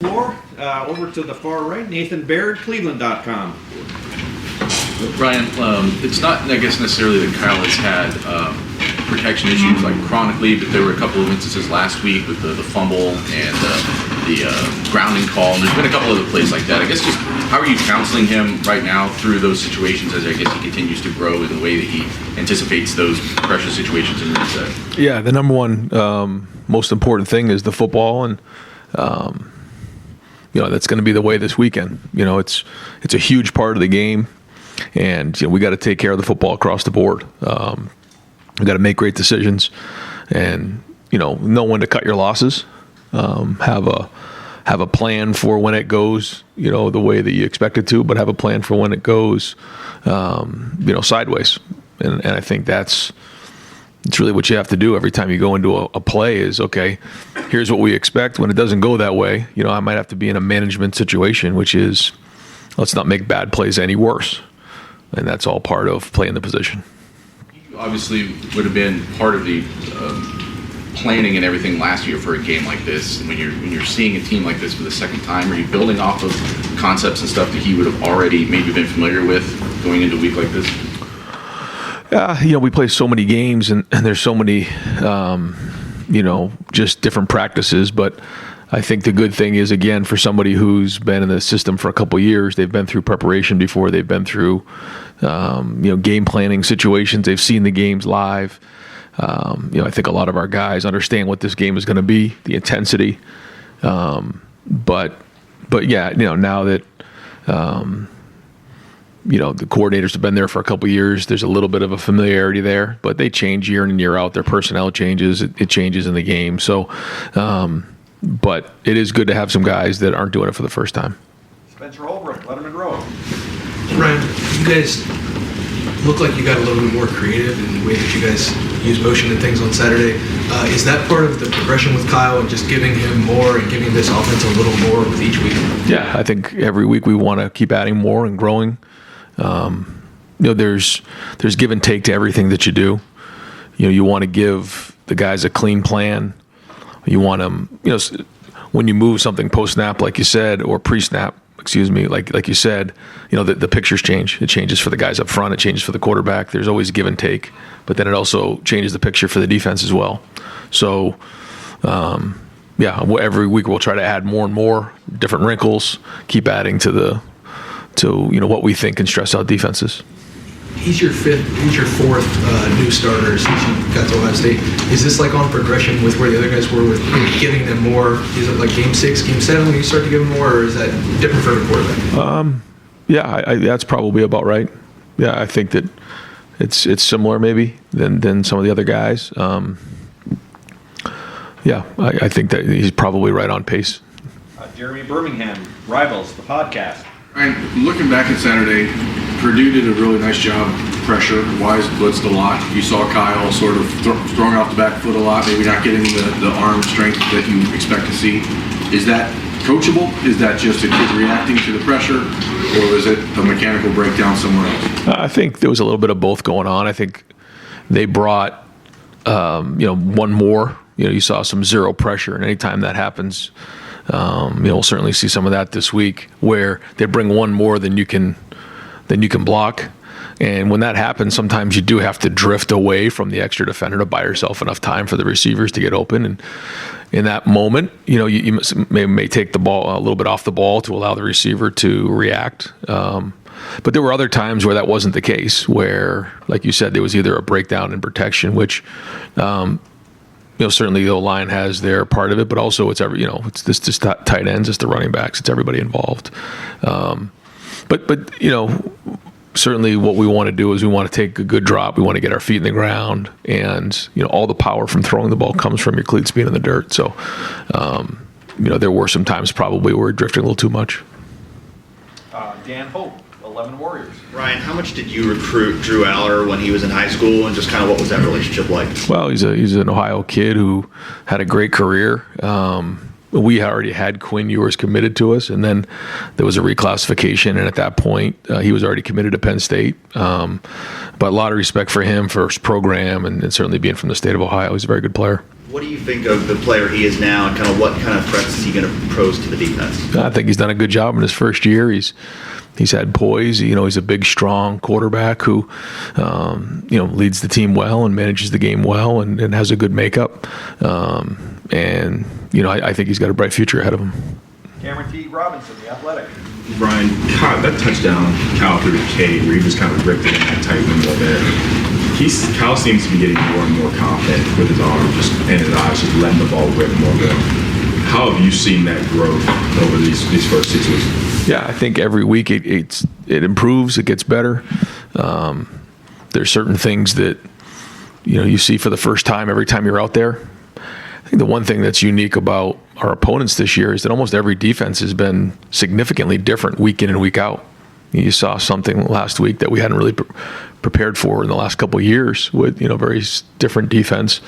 Floor over to the far right, Nathan Baird, Cleveland.com. Ryan, it's not, I guess, necessarily that Kyle has had protection issues like chronically, but there were a couple of instances last week with the fumble and the grounding call, and there's been a couple other plays like that. I guess just how are you counseling him right now through those situations as I guess he continues to grow in the way that he anticipates those pressure situations in reset? Yeah, the number one most important thing is the football, and that's going to be the way this weekend. It's a huge part of the game, and we got to take care of the football across the board. We got to make great decisions, and know when to cut your losses. Have a plan for when it goes, the way that you expect it to, but have a plan for when it goes, sideways. And I think it's really what you have to do every time you go into a play is, okay, here's what we expect. When it doesn't go that way, I might have to be in a management situation, which is let's not make bad plays any worse. And that's all part of playing the position. Obviously would have been part of the planning and everything last year for a game like this. When you're seeing a team like this for the second time, are you building off of concepts and stuff that he would have already maybe been familiar with going into a week like this? We play so many games and there's so many, just different practices. But I think the good thing is, again, for somebody who's been in the system for a couple of years, they've been through preparation before, they've been through, game planning situations, they've seen the games live. I think a lot of our guys understand what this game is going to be, the intensity. But yeah, now that, the coordinators have been there for a couple of years, there's a little bit of a familiarity there, but they change year in and year out. Their personnel changes, it changes in the game. So, but it is good to have some guys that aren't doing it for the first time. Spencer Holbrook, Letterman Row. Ryan, you guys look like you got a little bit more creative in the way that you guys use motion and things on Saturday. Is that part of the progression with Kyle and just giving him more and giving this offense a little more with each week? Yeah, I think every week we want to keep adding more and growing. There's give and take to everything that you do. You want to give the guys a clean plan. You want them, when you move something post-snap, like you said, or pre-snap, like you said, the pictures change. It changes for the guys up front. It changes for the quarterback. There's always give and take, but then it also changes the picture for the defense as well. So, every week we'll try to add more and more different wrinkles, keep adding to what we think can stress out defenses. He's your fourth new starter since you got to Ohio State. Is this like on progression with where the other guys were with giving them more? Is it like game 6, game 7 when you start to give them more, or is that different for every quarterback? That's probably about right. Yeah, I think that it's similar maybe than some of the other guys. I think that he's probably right on pace. Jeremy Birmingham, Rivals, the podcast. Ryan, looking back at Saturday, Purdue did a really nice job pressure. Wise blitzed a lot. You saw Kyle sort of throwing off the back foot a lot, maybe not getting the arm strength that you expect to see. Is that coachable? Is that just a kid reacting to the pressure? Or is it a mechanical breakdown somewhere else? I think there was a little bit of both going on. I think they brought, one more. You saw some zero pressure, and anytime that happens, we'll certainly see some of that this week, where they bring one more than you can block. And when that happens, sometimes you do have to drift away from the extra defender to buy yourself enough time for the receivers to get open. And in that moment, you may take the ball a little bit off the ball to allow the receiver to react. But there were other times where that wasn't the case, where, like you said, there was either a breakdown in protection, which certainly the line has their part of it, but also it's it's this tight ends, it's the running backs, it's everybody involved. But certainly what we want to do is we want to take a good drop. We want to get our feet in the ground, and all the power from throwing the ball comes from your cleats being in the dirt. So there were some times probably where we drifted a little too much. Dan Hope, 11 Warriors. Ryan, how much did you recruit Drew Aller when he was in high school, and just kind of what was that relationship like? Well, he's an Ohio kid who had a great career. We already had Quinn Ewers committed to us, and then there was a reclassification, and at that point, he was already committed to Penn State. But a lot of respect for him, for his program, and certainly being from the state of Ohio. He's a very good player. What do you think of the player he is now, and kind of what kind of threats is he going to pose to the defense? I think he's done a good job in his first year. He's had poise. He's a big, strong quarterback who, leads the team well and manages the game well and has a good makeup. I think he's got a bright future ahead of him. Cameron T. Robinson, The Athletic. Brian, that touchdown, Kyle threw to Cade, where he just kind of ripped it in that tight window there. Kyle seems to be getting more and more confident with his arm and his eyes, just letting the ball rip more. How have you seen that growth over these first 6 weeks? Yeah, I think every week it improves, it gets better. There's certain things that you see for the first time every time you're out there. I think the one thing that's unique about our opponents this year is that almost every defense has been significantly different week in and week out. You saw something last week that we hadn't really prepared for in the last couple of years with very different defense.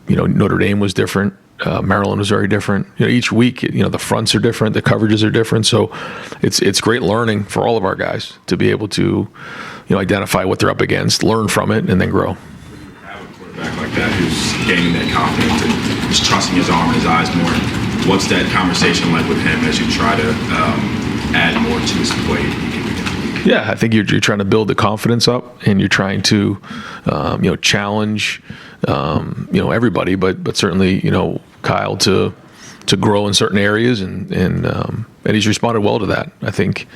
Notre Dame was different. Maryland was very different. Each week, the fronts are different, the coverages are different. So it's great learning for all of our guys to be able to identify what they're up against, learn from it, and then grow. Have a quarterback like that who's gaining that confidence and just trusting his arm and his eyes more. What's that conversation like with him as you try to add more to his play? Yeah, I think you're trying to build the confidence up, and you're trying to, challenge, everybody, but certainly, Kyle to grow in certain areas, and he's responded well to that. I think,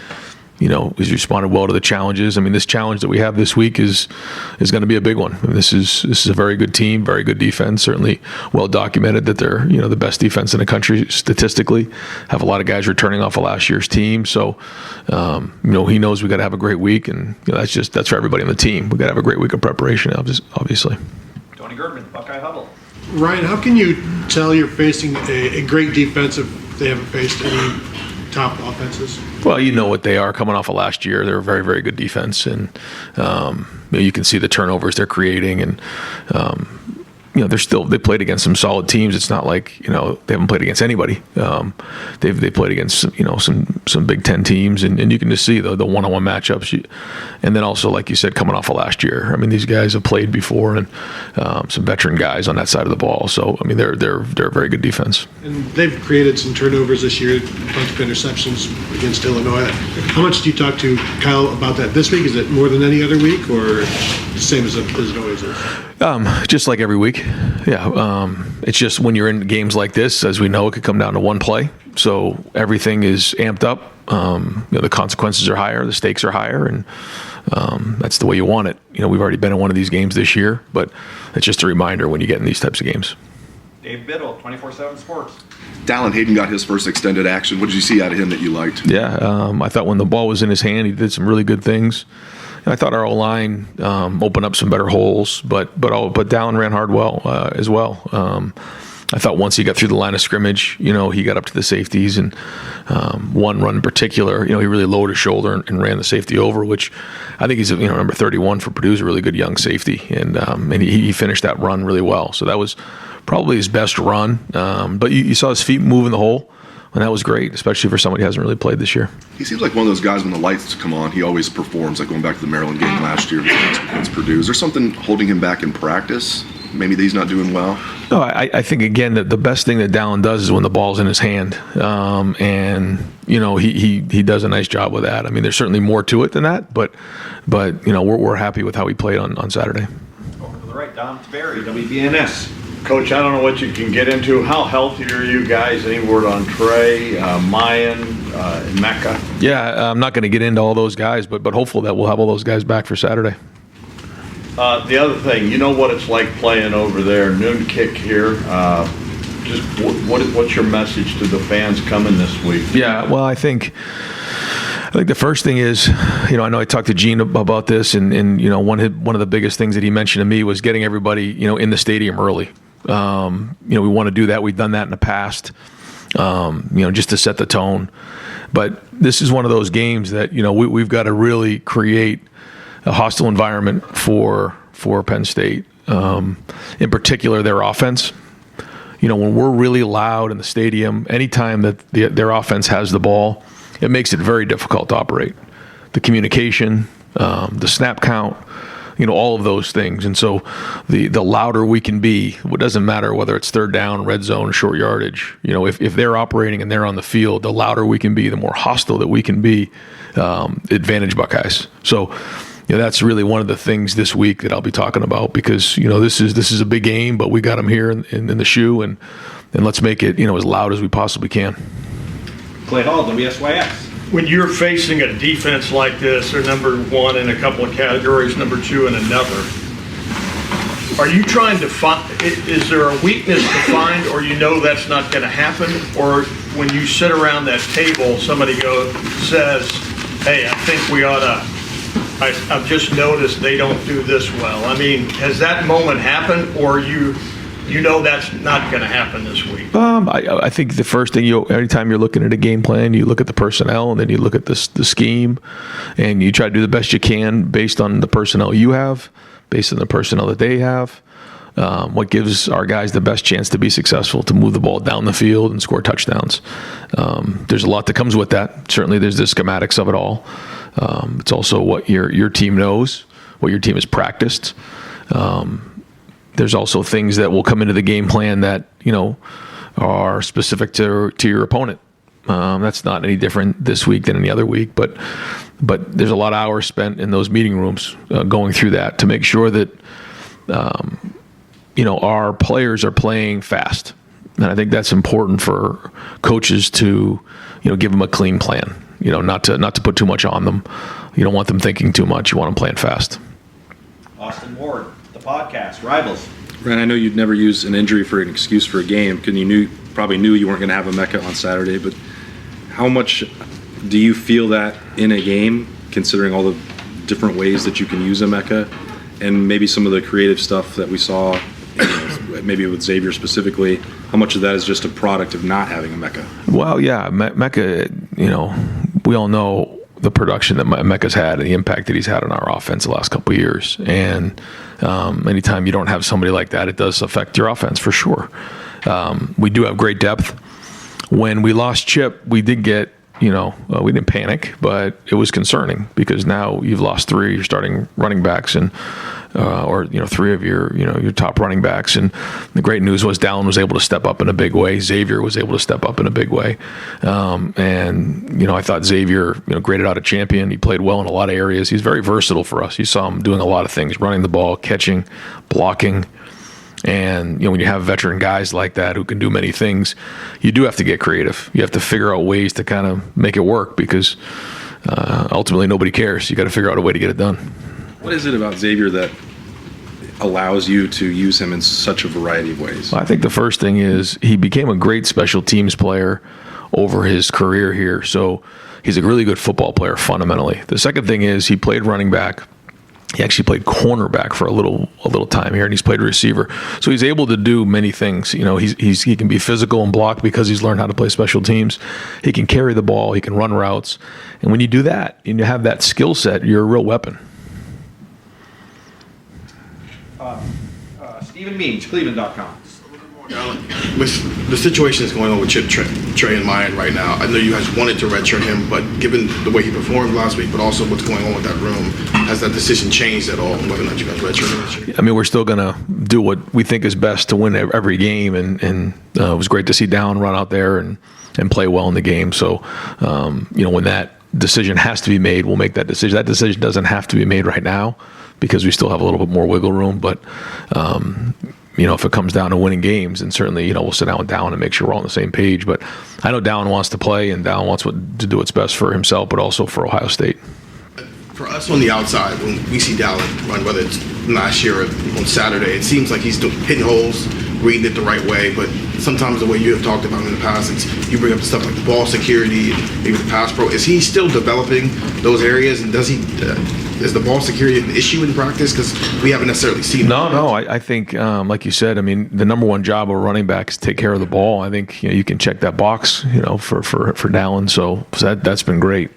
he's responded well to the challenges. I mean, this challenge that we have this week is going to be a big one. I mean, this is a very good team, very good defense. Certainly well documented that they're the best defense in the country statistically. Have a lot of guys returning off of last year's team, so he knows we got to have a great week, and that's for everybody on the team. We got to have a great week of preparation, obviously. Tony Girdman, Buckeye Huddle. Ryan, how can you tell you're facing a great defense if they haven't faced any top offenses? Well, you know what they are coming off of last year. They're a very, very good defense, and you can see the turnovers they're creating, and they played against some solid teams. It's not like they haven't played against anybody. They played against some Big Ten teams, and you can just see the one-on-one matchups. And then also, like you said, coming off of last year. I mean, these guys have played before, and some veteran guys on that side of the ball. So I mean, they're a very good defense. And they've created some turnovers this year, a bunch of interceptions against Illinois. How much do you talk to Kyle about that this week? Is it more than any other week, or the same as it always is? Just like every week. Yeah. It's just when you're in games like this, as we know, it could come down to one play. So everything is amped up. The consequences are higher, the stakes are higher, and that's the way you want it. We've already been in one of these games this year, but it's just a reminder when you get in these types of games. Dave Biddle, 24/7 Sports. Dallan Hayden got his first extended action. What did you see out of him that you liked? Yeah, I thought when the ball was in his hand, he did some really good things. I thought our O-line opened up some better holes, but Dallan ran hard as well. I thought once he got through the line of scrimmage, he got up to the safeties, and one run in particular, he really lowered his shoulder and ran the safety over, which I think he's number 31 for Purdue's a really good young safety, and he finished that run really well. So that was probably his best run, but you saw his feet move in the hole. And that was great, especially for somebody who hasn't really played this year. He seems like one of those guys when the lights come on, he always performs, like going back to the Maryland game last year against Purdue. Is there something holding him back in practice? Maybe that he's not doing well? No, I think, again, that the best thing that Dallan does is when the ball's in his hand. He does a nice job with that. I mean, there's certainly more to it than that, but we're happy with how he played on Saturday. Over to the right, Dom Taveri, WBNS. Coach, I don't know what you can get into. How healthy are you guys? Any word on Trey, Mayan, and Mecca? Yeah, I'm not going to get into all those guys, but hopeful that we'll have all those guys back for Saturday. The other thing, you know what it's like playing over there, noon kick here. Just what's your message to the fans coming this week? Yeah, well, I think the first thing is, I know I talked to Gene about this, and one of the biggest things that he mentioned to me was getting everybody, in the stadium early. We want to do that. We've done that in the past, just to set the tone. But this is one of those games that, we've got to really create a hostile environment for Penn State, in particular their offense. When we're really loud in the stadium, anytime that their offense has the ball, it makes it very difficult to operate. The communication, the snap count, all of those things. And so the louder we can be, it doesn't matter whether it's third down, red zone, short yardage. If they're operating and they're on the field, the louder we can be, the more hostile that we can be, advantage Buckeyes. So that's really one of the things this week that I'll be talking about, because this is a big game, but we got them here in the shoe, and let's make it as loud as we possibly can. Clay Hall, WSYX. When you're facing a defense like this, they're number one in a couple of categories, number two in another. Are you trying to find, is there a weakness to find, or that's not going to happen? Or when you sit around that table, somebody says, hey, I think we ought to, I've just noticed they don't do this well. I mean, has that moment happened, or that's not going to happen this week? I think the first thing anytime you're looking at a game plan, you look at the personnel, and then you look at the scheme, and you try to do the best you can based on the personnel you have, based on the personnel that they have. What gives our guys the best chance to be successful, to move the ball down the field and score touchdowns. There's a lot that comes with that. Certainly there's the schematics of it all. It's also what your team knows, what your team has practiced. There's also things that will come into the game plan that, are specific to your opponent. That's not any different this week than any other week, but there's a lot of hours spent in those meeting rooms going through that to make sure that, our players are playing fast. And I think that's important for coaches to, give them a clean plan, not to put too much on them. You don't want them thinking too much. You want them playing fast. Austin Ward, the podcast, Rivals. Ryan, I know you'd never use an injury for an excuse for a game, because you probably knew you weren't going to have a Mecca on Saturday, but how much do you feel that in a game, considering all the different ways that you can use a Mecca, and maybe some of the creative stuff that we saw, maybe with Xavier specifically, how much of that is just a product of not having a Mecca? Well, yeah, Mecca, we all know the production that Mecca's had and the impact that he's had on our offense the last couple of years. And anytime you don't have somebody like that, it does affect your offense for sure. We do have great depth. When we lost Chip, we did get, we didn't panic, but it was concerning, because now you've lost three of your starting running backs, and three of your top running backs. And the great news was Dallan was able to step up in a big way. Xavier was able to step up in a big way. I thought Xavier, graded out a champion. He played well in a lot of areas. He's very versatile for us. You saw him doing a lot of things, running the ball, catching, blocking. And, when you have veteran guys like that who can do many things, you do have to get creative. You have to figure out ways to kind of make it work, because ultimately nobody cares. You got to figure out a way to get it done. What is it about Xavier that allows you to use him in such a variety of ways? I think the first thing is he became a great special teams player over his career here. So he's a really good football player fundamentally. The second thing is he played running back. He actually played cornerback for a little time here, and he's played receiver. So he's able to do many things. He can be physical and block because he's learned how to play special teams. He can carry the ball. He can run routes. And when you do that and you have that skill set, you're a real weapon. Stephen Means, Cleveland.com. With the situation that's going on with Chip Trey in mind right now, I know you guys wanted to redshirt him, but given the way he performed last week, but also what's going on with that room, has that decision changed at all, whether or not you guys redshirt him this year? I mean, we're still going to do what we think is best to win every game, and it was great to see Dallan run out there and play well in the game. So, when that decision has to be made, we'll make that decision. That decision doesn't have to be made right now, because we still have a little bit more wiggle room, but if it comes down to winning games, then certainly, we'll sit down with Dallan and make sure we're all on the same page. But I know Dallan wants to play, and Dallan wants to do what's best for himself, but also for Ohio State. For us on the outside, when we see Dallan run, whether it's last year or on Saturday, it seems like he's hitting holes, reading it the right way. But sometimes the way you have talked about him in the past, you bring up stuff like the ball security, maybe the pass pro. Is he still developing those areas, and is the ball security an issue in practice? Because we haven't necessarily seen it. No. I think, like you said, I mean, the number one job of a running back is to take care of the ball. I think you can check that box, for Dallan. So that's been great.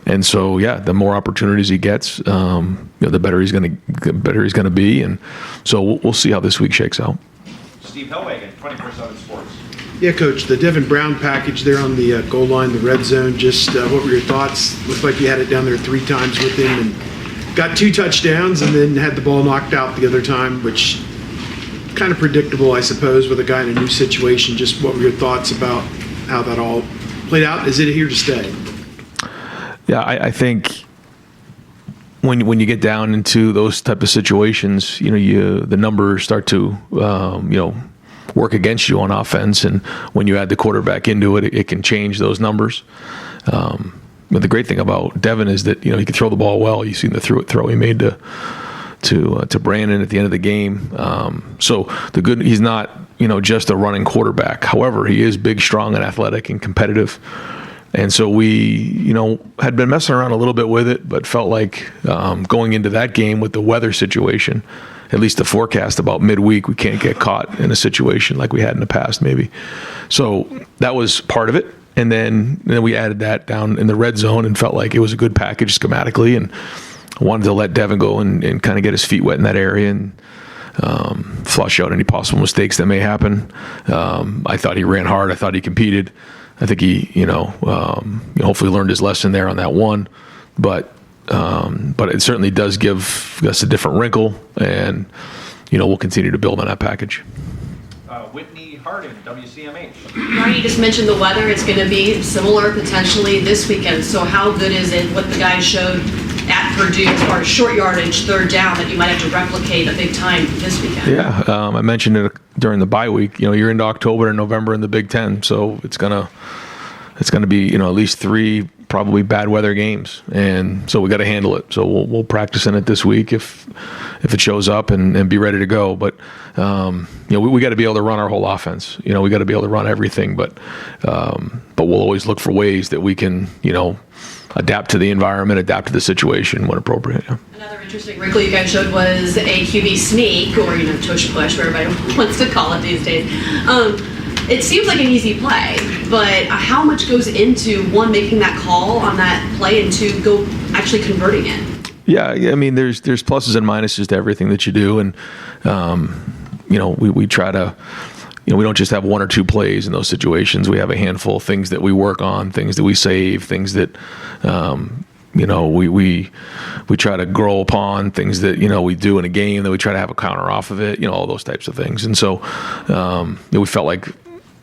And so, yeah, the more opportunities he gets, the better he's going to be. And so we'll see how this week shakes out. Steve Hellwagen, 24/7 Sports. Yeah, Coach, the Devin Brown package there on the goal line, the red zone, just what were your thoughts? Looked like you had it down there 3 times with him, and got 2 touchdowns and then had the ball knocked out the other time, which kind of predictable, I suppose, with a guy in a new situation. Just what were your thoughts about how that all played out? Is it here to stay? Yeah, I think when you get down into those type of situations, the numbers start to work against you on offense, and when you add the quarterback into it, it can change those numbers. But the great thing about Devin is that he can throw the ball well. You've seen the throw he made to Brandon at the end of the game. So he's not just a running quarterback. However, he is big, strong, and athletic and competitive. And so we, had been messing around a little bit with it, but felt like going into that game with the weather situation, at least the forecast about midweek, we can't get caught in a situation like we had in the past maybe. So that was part of it. And then we added that down in the red zone and felt like it was a good package schematically, and wanted to let Devin go and kind of get his feet wet in that area and flush out any possible mistakes that may happen. I thought he ran hard. I thought he competed. I think he, hopefully learned his lesson there on that one, but it certainly does give us a different wrinkle, and we'll continue to build on that package. Whitney Harding, WCMH. Ryan, you just mentioned the weather. It's going to be similar potentially this weekend. So how good is it what the guys showed at Purdue as far as short yardage, third down, that you might have to replicate a big time this weekend? Yeah, I mentioned it during the bye week. You're into October and November in the Big Ten, so it's gonna be at least 3 probably bad weather games, and so we got to handle it. So we'll practice in it this week if it shows up and be ready to go. But we got to be able to run our whole offense. We got to be able to run everything. But we'll always look for ways that we can adapt to the environment, adapt to the situation when appropriate. Yeah. Another interesting wrinkle you guys showed was a QB sneak, or tush push, whatever everybody wants to call it these days. It seems like an easy play, but how much goes into, one, making that call on that play, and 2, go actually converting it? Yeah, I mean, there's pluses and minuses to everything that you do, and we try to, we don't just have 1 or 2 plays in those situations. We have a handful of things that we work on, things that we save, things that we try to grow upon, things that we do in a game that we try to have a counter off of it, all those types of things. And so we felt like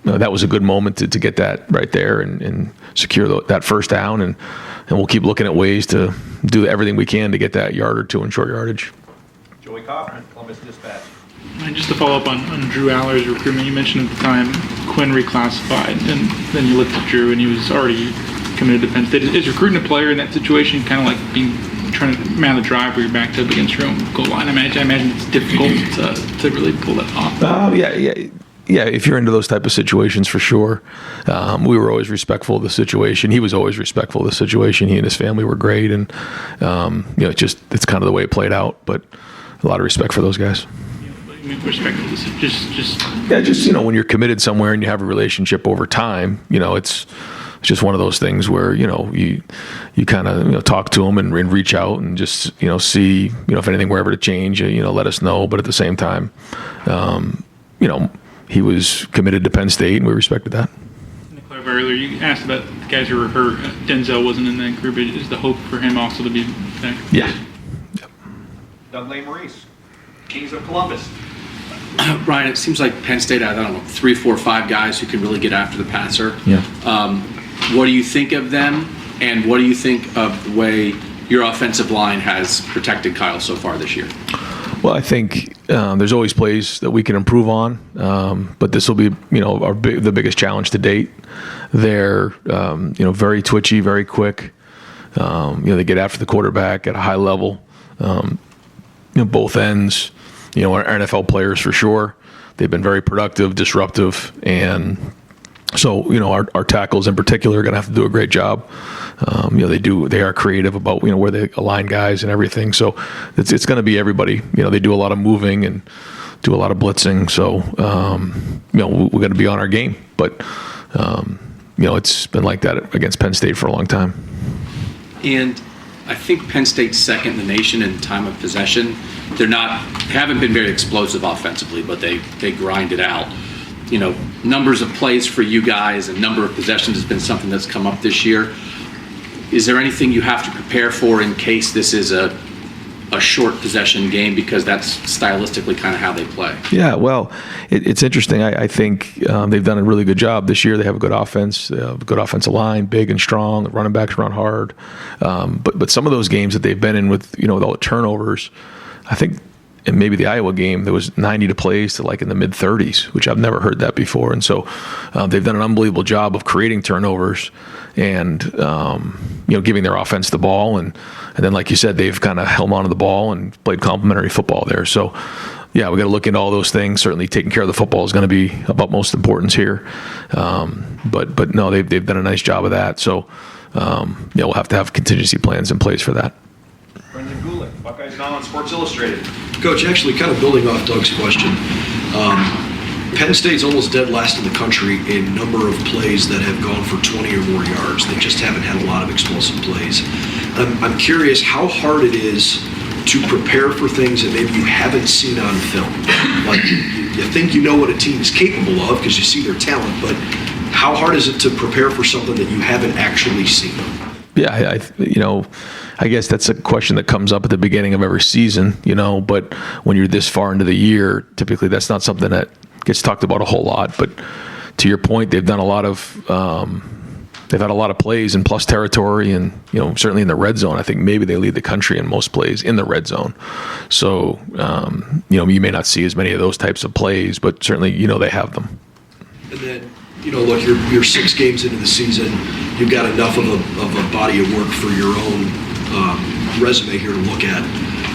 that was a good moment to get that right there and secure that first down, and we'll keep looking at ways to do everything we can to get that yard or 2 in short yardage. Joey Kaufman, Columbus Dispatch. And just to follow up on Drew Aller's recruitment, you mentioned at the time Quinn reclassified, and then you looked at Drew and he was already committed to Penn State. Is recruiting a player in that situation kind of like trying to man the drive where you're backed up against your own goal line? I imagine it's difficult to really pull that off. Yeah, if you're into those type of situations, for sure. We were always respectful of the situation. He was always respectful of the situation. He and his family were great, and it's kind of the way it played out. But a lot of respect for those guys. Respectful, when you're committed somewhere and you have a relationship over time, it's just one of those things where you kind of talk to them and reach out and just see if anything were ever to change, let us know. But at the same time, he was committed to Penn State, and we respected that. To clarify earlier, you asked about the guys who were hurt. Denzel wasn't in that group. Is the hope for him also to be back? Yeah. Yep. Dudley Maurice, Kings of Columbus. Ryan, it seems like Penn State had, 3, 4, 5 guys who can really get after the passer. Yeah. What do you think of them, and what do you think of the way your offensive line has protected Kyle so far this year? Well, I think there's always plays that we can improve on, but this will be, the biggest challenge to date. They're, very twitchy, very quick. They get after the quarterback at a high level. Both ends. Our NFL players for sure. They've been very productive, disruptive, and so our tackles in particular are going to have to do a great job. They are creative about where they align guys and everything. So it's going to be everybody. They do a lot of moving and do a lot of blitzing. So we're going to be on our game. But it's been like that against Penn State for a long time. And I think Penn State's second in the nation in time of possession. They haven't been very explosive offensively, but they grind it out. Numbers of plays for you guys and number of possessions has been something that's come up this year. Is there anything you have to prepare for in case this is a a short possession game because that's stylistically kind of how they play. Yeah, well, it's interesting. I think they've done a really good job this year. They have a good offense, a good offensive line, big and strong. The running backs run hard. But some of those games that they've been in with all the turnovers, I think in maybe the Iowa game, there was 90 to plays to like in the mid-30s, which I've never heard that before. And so they've done an unbelievable job of creating turnovers and giving their offense the ball. And then, like you said, they've kind of held on to the ball and played complementary football there. So, yeah, we got to look into all those things. Certainly taking care of the football is going to be of utmost importance here. But no, they've done a nice job of that. So, we'll have to have contingency plans in place for that. Brendan Gulick, Buckeyes Now on Sports Illustrated. Coach, actually kind of building off Doug's question, Penn State's almost dead last in the country in number of plays that have gone for 20 or more yards. They just haven't had a lot of explosive plays. I'm curious how hard it is to prepare for things that maybe you haven't seen on film. Like you think you know what a team is capable of because you see their talent, but how hard is it to prepare for something that you haven't actually seen? Yeah, I guess that's a question that comes up at the beginning of every season, but when you're this far into the year, typically that's not something that gets talked about a whole lot. But to your point, they've done a lot of, they've had a lot of plays in plus territory and, certainly in the red zone. I think maybe they lead the country in most plays in the red zone. So, you may not see as many of those types of plays, but certainly, they have them. And then, look, you're 6 games into the season. You've got enough of a body of work for your own resume here to look at.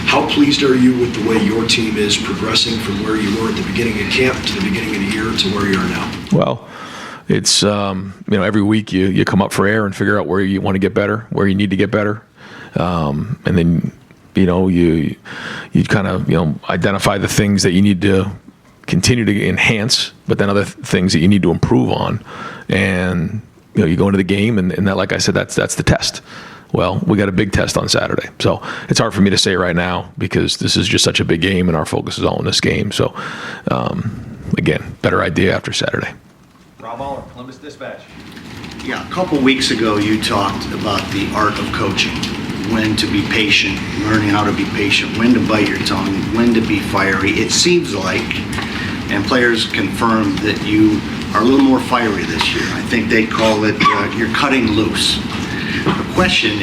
How pleased are you with the way your team is progressing from where you were at the beginning of camp to the beginning of the year to where you are now? Well, it's, every week you come up for air and figure out where you want to get better, where you need to get better. And then, you kind of, identify the things that you need to continue to enhance, but then other things that you need to improve on. And, you go into the game and that, like I said, that's the test. Well, we got a big test on Saturday. So it's hard for me to say right now because this is just such a big game and our focus is all in this game. So, again, better idea after Saturday. Rob Aller, Columbus Dispatch. Yeah, a couple weeks ago you talked about the art of coaching, when to be patient, learning how to be patient, when to bite your tongue, when to be fiery. It seems like, and players confirm that you are a little more fiery this year. I think they call it you're cutting loose. The question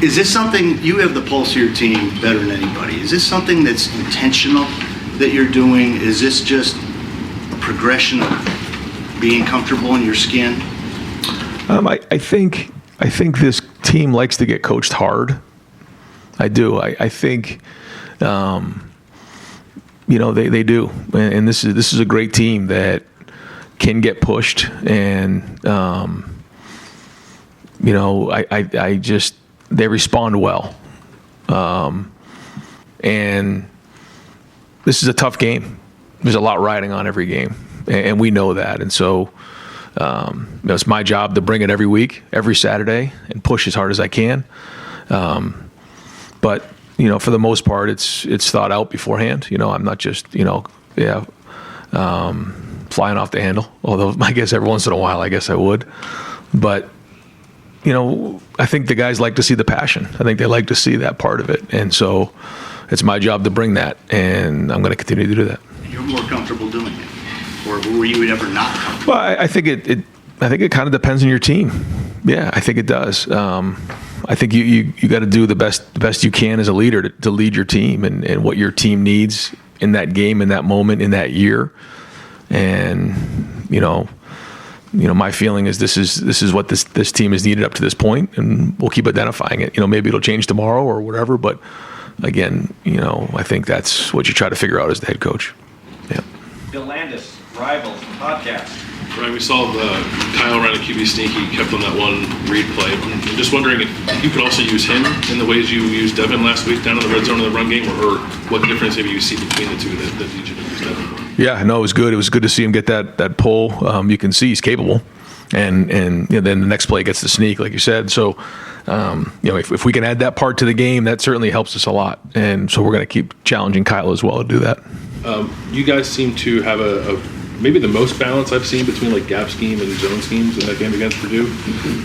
is this something, you have the pulse of your team better than anybody, is this something that's intentional that you're doing? Is this just a progression of being comfortable in your skin? I think this team likes to get coached hard. I do. I think, they do. And this is a great team that can get pushed and, they respond well. And this is a tough game. There's a lot riding on every game, and we know that. And so, it's my job to bring it every week, every Saturday, and push as hard as I can. But, for the most part, it's thought out beforehand. I'm not just, flying off the handle, although I guess every once in a while, I guess I would. But, I think the guys like to see the passion. I think they like to see that part of it. And so it's my job to bring that, and I'm going to continue to do that. You're more comfortable doing it? Or were you ever not comfortable? Well, I think it kind of depends on your team. Yeah, I think it does. I think you got to do the best you can as a leader to lead your team and what your team needs in that game, in that moment, in that year. And, my feeling is this is what this team has needed up to this point, and we'll keep identifying it. Maybe it'll change tomorrow or whatever, but again, I think that's what you try to figure out as the head coach. Yeah. Dallan, Rivals, podcast. Right, we saw Kyle run a QB sneak. He kept on that one read play. I'm just wondering if you could also use him in the ways you used Devin last week down in the red zone in the run game, or what difference maybe you see between the two that you should have used Devin for? Yeah, no, it was good. It was good to see him get that pull. You can see he's capable, and then the next play gets the sneak, like you said. So, if we can add that part to the game, that certainly helps us a lot. And so we're going to keep challenging Kyle as well to do that. You guys seem to have a maybe the most balance I've seen between like gap scheme and zone schemes in that game against Purdue.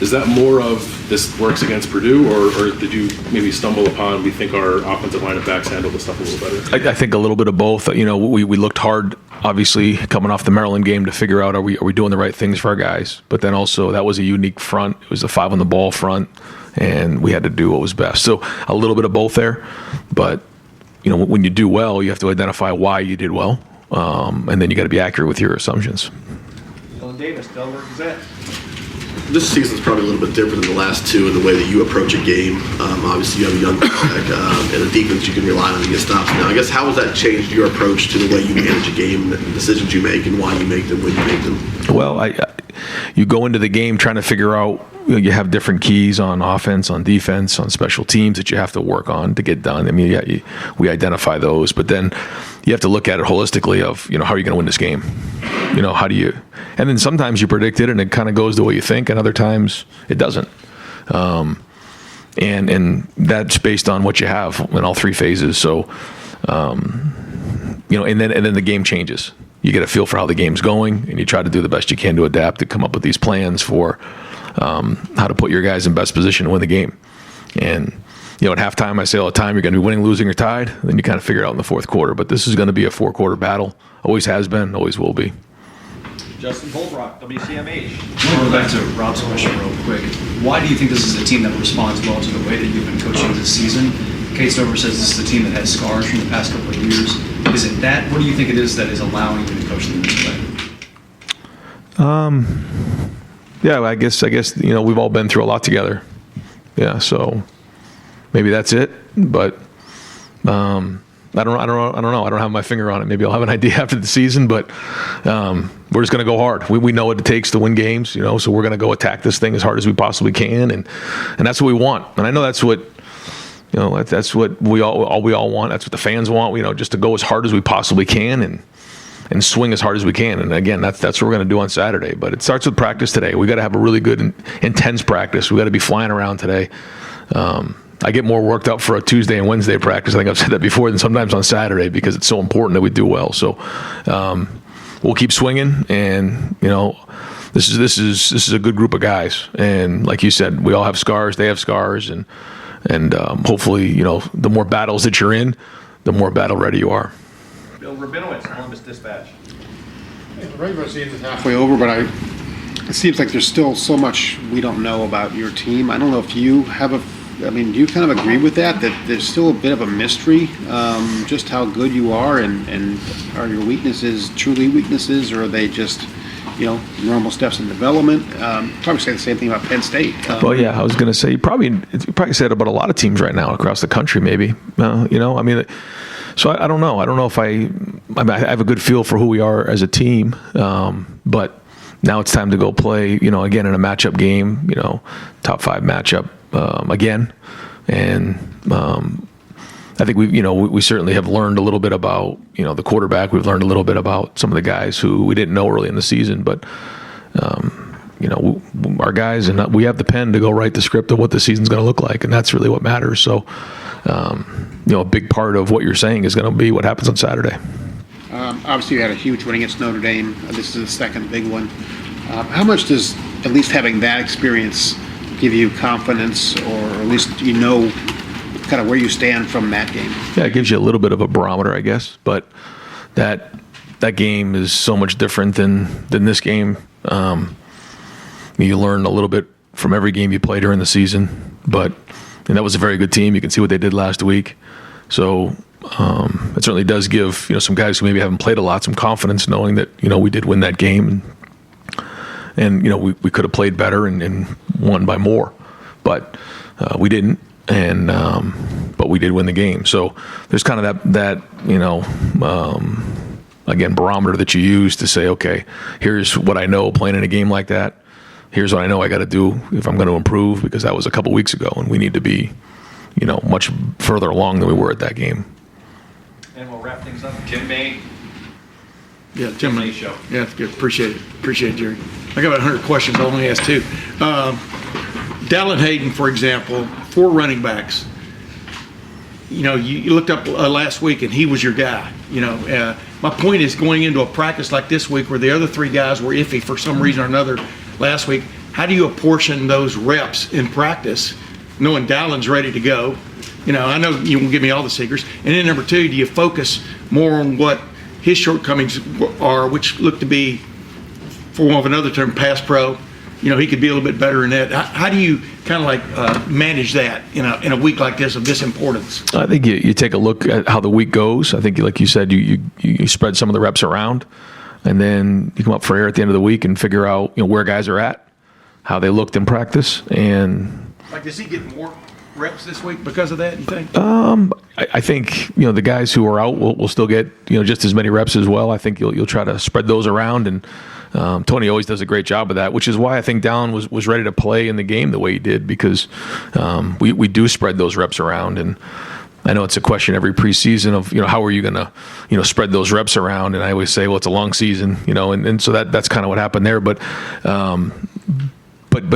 Is that more of this works against Purdue, or did you maybe stumble upon, we think our offensive line of backs handle the stuff a little better? I think a little bit of both. We looked hard, obviously, coming off the Maryland game to figure out are we doing the right things for our guys. But then also that was a unique front. It was a 5 on the ball front, and we had to do what was best. So a little bit of both there. But when you do well, you have to identify why you did well, and then you got to be accurate with your assumptions. Dylan Davis, Delaware Gazette. This season's probably a little bit different than the last two in the way that you approach a game. Obviously, you have a young quarterback and a defense you can rely on to get stops. Now, I guess how has that changed your approach to the way you manage a game, the decisions you make, and why you make them when you make them? Well, you go into the game trying to figure out. You have different keys on offense, on defense, on special teams that you have to work on to get done. I mean, we identify those, but then you have to look at it holistically of, how are you going to win this game? How do you, and then sometimes you predict it and it kind of goes the way you think, and other times it doesn't. And that's based on what you have in all three phases. So, and then the game changes. You get a feel for how the game's going, and you try to do the best you can to adapt, to come up with these plans for how to put your guys in best position to win the game. And, at halftime, I say all the time, you're going to be winning, losing, or tied. Then you kind of figure it out in the fourth quarter. But this is going to be a 4-quarter battle. Always has been, always will be. Justin Goldrock, WCMH. Going back to Rob's question real quick, why do you think this is a team that responds well to the way that you've been coaching this season? Kate Stover says this is a team that has scars from the past couple of years. Is it that? What do you think it is that is allowing you to coach them this way? Yeah, I guess we've all been through a lot together. Yeah, so maybe that's it. But I don't know. I don't have my finger on it. Maybe I'll have an idea after the season. But we're just going to go hard. We know what it takes to win games. So we're going to go attack this thing as hard as we possibly can, and that's what we want. And I know that's what that's what we all want. That's what the fans want. Just to go as hard as we possibly can and swing as hard as we can. And again, that's what we're going to do on Saturday. But it starts with practice today. We got to have a really good, intense practice. We got to be flying around today. I get more worked up for a Tuesday and Wednesday practice. I think I've said that before, than sometimes on Saturday, because it's so important that we do well. So we'll keep swinging, and this is a good group of guys. And like you said, we all have scars. They have scars, and hopefully, the more battles that you're in, the more battle ready you are. Bill Rabinowitz, Columbus Dispatch. The regular season is halfway over, but it seems like there's still so much we don't know about your team. I don't know if you have do you kind of agree with that there's still a bit of a mystery, just how good you are, and are your weaknesses truly weaknesses, or are they just, normal steps in development? Probably say the same thing about Penn State. Well, yeah, I was going to say, you probably say it about a lot of teams right now across the country, maybe. So I don't know. I don't know if I have a good feel for who we are as a team, but now it's time to go play, again in a matchup game, top 5 matchup again. And I think we certainly have learned a little bit about, the quarterback. We've learned a little bit about some of the guys who we didn't know early in the season, but our guys, and we have the pen to go write the script of what the season's going to look like, and that's really what matters. So, a big part of what you're saying is going to be what happens on Saturday. Obviously, you had a huge win against Notre Dame. This is the second big one. How much does at least having that experience give you confidence, or at least kind of where you stand from that game? Yeah, it gives you a little bit of a barometer, I guess. But that game is so much different than this game. You learn a little bit from every game you play during the season, and that was a very good team. You can see what they did last week. So it certainly does give some guys who maybe haven't played a lot some confidence, knowing that we did win that game, and we could have played better and won by more, but we didn't. And but we did win the game. So there's kind of that again, barometer that you use to say, okay, here's what I know playing in a game like that. Here's what I know I got to do if I'm going to improve, because that was a couple weeks ago, and we need to be, much further along than we were at that game. And we'll wrap things up. Tim May. Yeah, Tim May. Show. Yeah, that's good. Appreciate it, Jerry. I got about 100 questions. I'll only ask 2. Dallan Hayden, for example, 4 running backs. You looked up last week, and he was your guy. my point is, going into a practice like this week where the other three guys were iffy for some reason or another last week, how do you apportion those reps in practice, knowing Dallan's ready to go? You know, I know you won't give me all the secrets. And then number two, do you focus more on what his shortcomings are, which look to be, for want of another term, pass pro? You know, he could be a little bit better in that. How do you kind of like manage that in a week like this of this importance? I think you take a look at how the week goes. I think, like you said, you spread some of the reps around, and then you come up for air at the end of the week and figure out, you know, where guys are at, how they looked in practice, and Like, does he get more reps this week because of that, you think? I think, you know, the guys who are out will still get, you know, just as many reps as well. I think you'll try to spread those around, and Tony always does a great job of that, which is why I think Dallan was ready to play in the game the way he did, because we do spread those reps around. And I know it's a question every preseason of, you know, how are you going to, you know, spread those reps around? And I always say, well, it's a long season, you know, and so that's kind of what happened there. But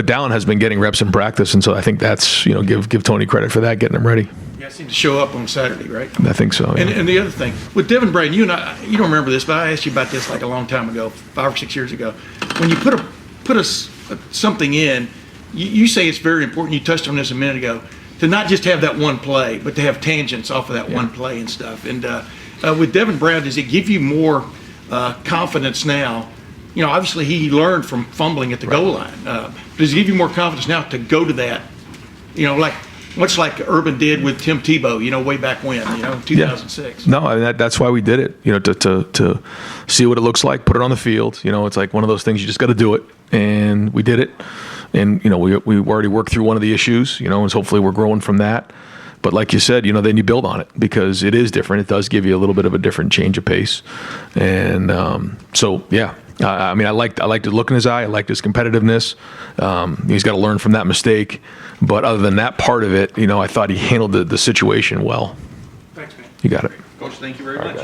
Dallan has been getting reps in practice, and so I think that's, you know, give Tony credit for that, getting him ready. Yeah, seemed to show up on Saturday, right? I think so. Yeah. And the other thing, with Devin Braden, you don't remember this, but I asked you about this like a long time ago, 5 or 6 years ago. When you put something in, you say it's very important, you touched on this a minute ago, to not just have that one play, but to have tangents off of that one play and stuff. And with Devin Brown, does it give you more confidence now? You know, obviously he learned from fumbling at the goal line. Does it give you more confidence now to go to that? You know, like much like Urban did with Tim Tebow, you know, way back when, you know, 2006. Yeah. No, I mean, that's why we did it, you know, to see what it looks like, put it on the field. You know, it's like one of those things, you just got to do it. And we did it. And, you know, we already worked through one of the issues, you know, and hopefully we're growing from that. But like you said, you know, then you build on it because it is different. It does give you a little bit of a different change of pace. And so, yeah. I mean, I liked the look in his eye. I liked his competitiveness. He's got to learn from that mistake. But other than that part of it, you know, I thought he handled the situation well. Thanks, man. You got it. Coach, thank you very much.